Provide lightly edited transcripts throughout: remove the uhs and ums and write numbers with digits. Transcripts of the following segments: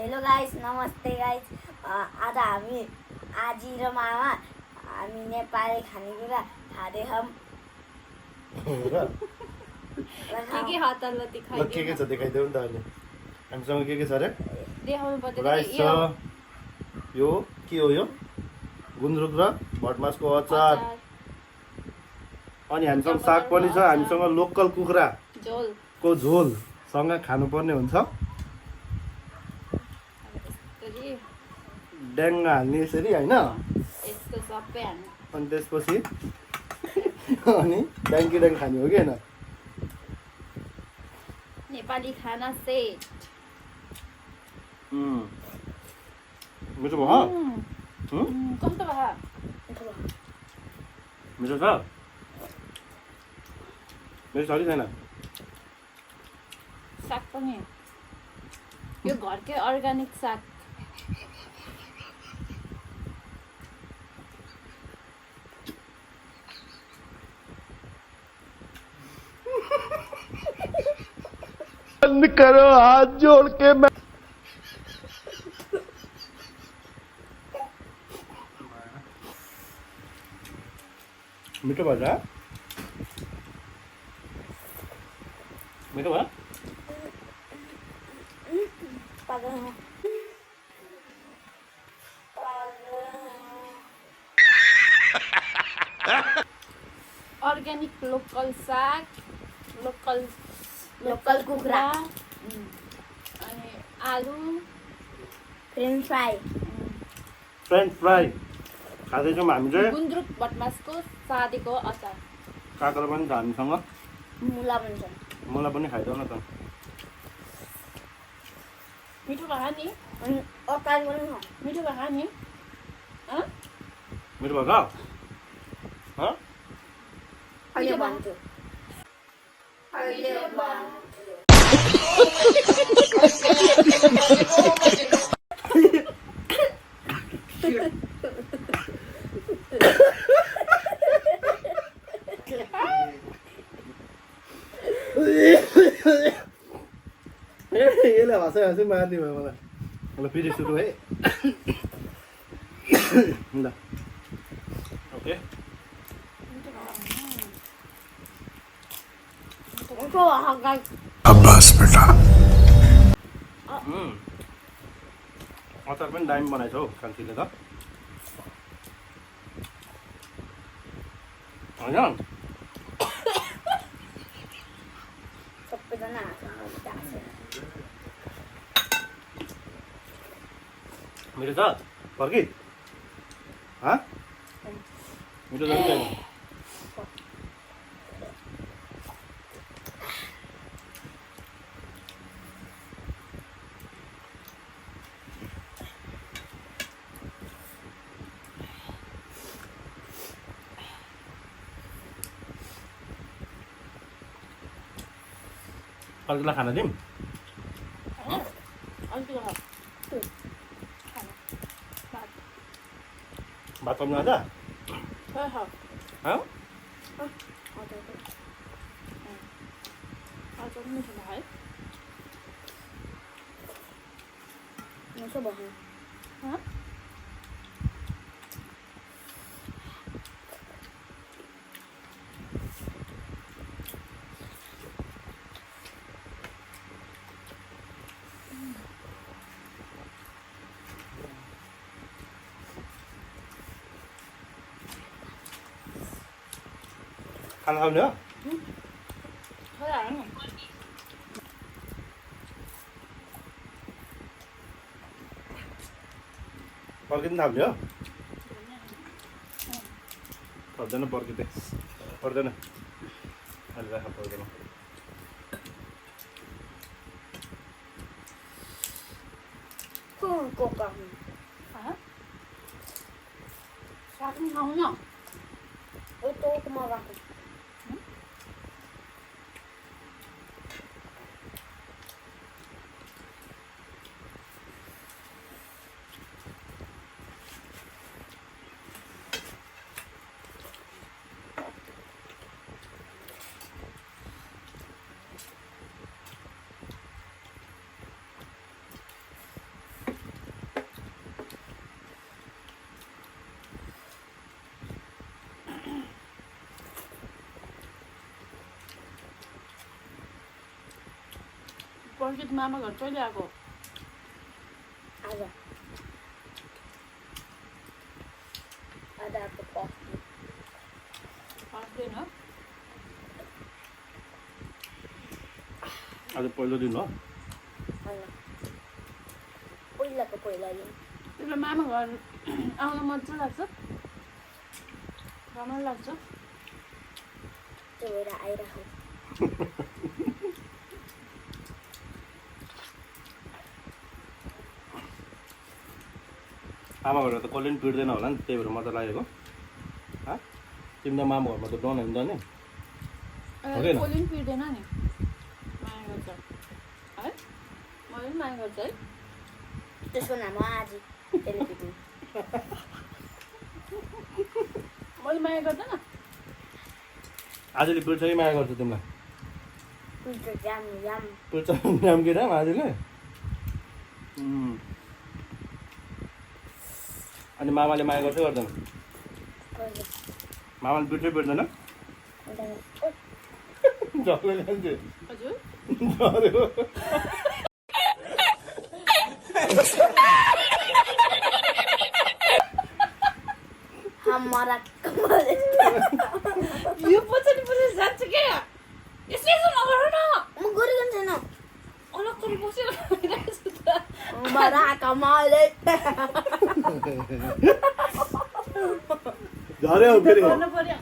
Hello guys, नमस्ते guys. आज हामी आजी र मामा हामी नेपाली खानेकुरा खाँदैछौँ। के हतारमा देखाइदियो के छ देखाइदेऊ नि त अहिले हामीसँग के छ अरे देखाउनु पर्दैन राइस छ यो के हो यो गुन्द्रुक र भटमासको अचार अनि हामीसँग साग पनि छ हामीसँग लोकल कुखुराको झोलसँग खानुपर्ने हुन्छ ड्याङ्गा हाल्ने यसरी होइन यस्तो सबै हाल्नु अनि त्यसपछि अनि ड्याङ्की ड्याङ खाने हो कि होइन नेपाली खाना सेट मिठो भयो कस्तो भयो मिठो छ मिठो छ कि छैन साग पनि यो घरकै अर्ग्यानिक साग बंद करो हाथ जोड़ के मैं मिठो भन्छ मिठो भयो अर्ग्यानिक लोकल साग लोकल कुखुरा अनि आलु फ्रेन्च फ्राई फ्राई खाँदैछौँ हामी चाहिँ गुन्द्रुक भटमासको सादीको अचार काँक्रा पनि छ हामीसँग मुला पनि छ। मलाई पनि खाइदेऊ न त मिठो भयो नि अनि अचार पनि छ। मिठो भयो नि मिठो भएको अहिले भन्छु यसले हँसाइ मार्ने भयो मलाई ल फेरि सुरु है ल ओके अब्बास बेटा अचार पनि दामी बनाएछ हौ कान्छीले त होइन सबैजना मिठो छ फर्की मिठो छ कि छैन अर्कोलाई खाना दिउँ भात पाउनु आज मिठो भयो। खाना खाउने हो पर्किनु थाल्ने हो पर्दैन पर्किँदै पर्दैन अहिले राख पर्दैन साग पनि खाउँ न टोकमा राख्नु पर्सि त मामा घर कहिले आएको आज आजको पर्सि आउँदैन आज पहिलो दिन हो होइन पहिलाको पहिला दिन त्यसले मामा घर आउन मजा लाग्छ रमाइलो लाग्छ त्यो भएर आइरहेको आमा घरमा त कसले पनि पिट्दैन होला नि त्यही भएर मजा लागेको तिम्रो मामा घरमा त डन होइन नि कसले पनि पिर्दैन नि माया गर्छ है मैले पनि माया गर्छ है त्यसको नाम हो आजी त्यसले पिट्नु मैले माया गर्दैन आजले पिट्छ कि माया गर्छ तिमीलाई पिट्छ जाम जाम पिट्छ नाम के राम आजले अनि मामाले माया गर्छ गर्दैन मामाले पिट्दै पिट्दैन झगडा खान्छ हजुर हमारा यो पछाडि पछाडि जान्छ क्या यसले यसो नगर न म गरिकन छैन अलग थरी बस्यो हमारा कमाले झरे हो फेरि गर्नु पर्यो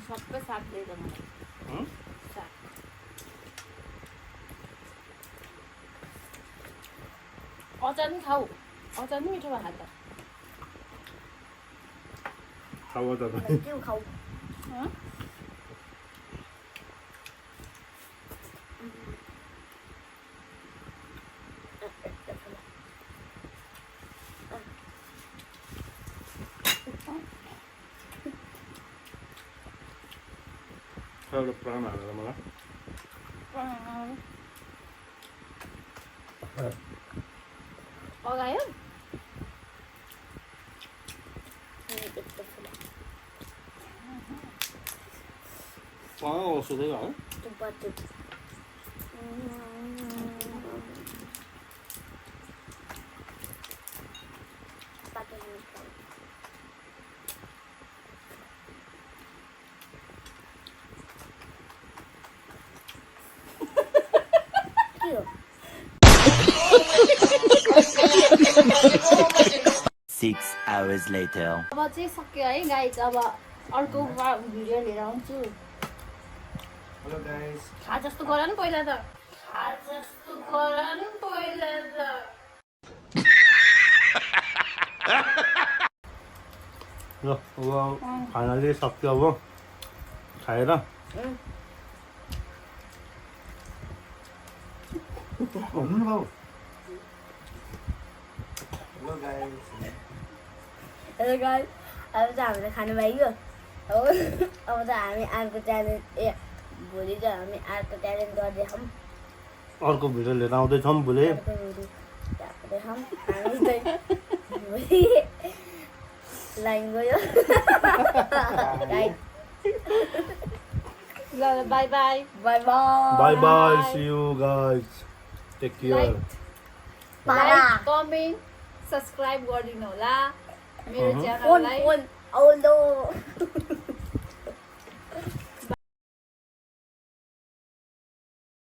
सबै साग दिएर मलाई साग अचार नि खाऊ अचार नि मिठो भएर त खाऊ त के खाऊ हँ? एउटा प्राण हालेर मलाई अगायो सुधै है के हो 6 hours later. अब चाहिँ सक्यो है गाइज अब अर्को भिडियो लिएर आउँछु हेलो गाइस खा जस्तो गर नि पहिला त खा जस्तो गर नि पहिला त ल अब खानाले सक्यो अब खाएर भन्नु बाबु हेलो गाइस हेलो गाइस अब चाहिँ हामीले खानु पाइयो अब त हामी अर्को च्यालेन्ज भोलि चाहिँ हामी अर्को च्यालेन्ज गर्दैछौँ अर्को भिडियो लिएर आउँदैछौँ भोलि अर्को भिडियो गर्दैछौँ हामी चाहिँ भोलि लाइन गयो ल bye bye bye bye bye bye see you guys take care like comment subscribe गरिदिनु होला मेरो फोन च्यानललाई फोन आउँदो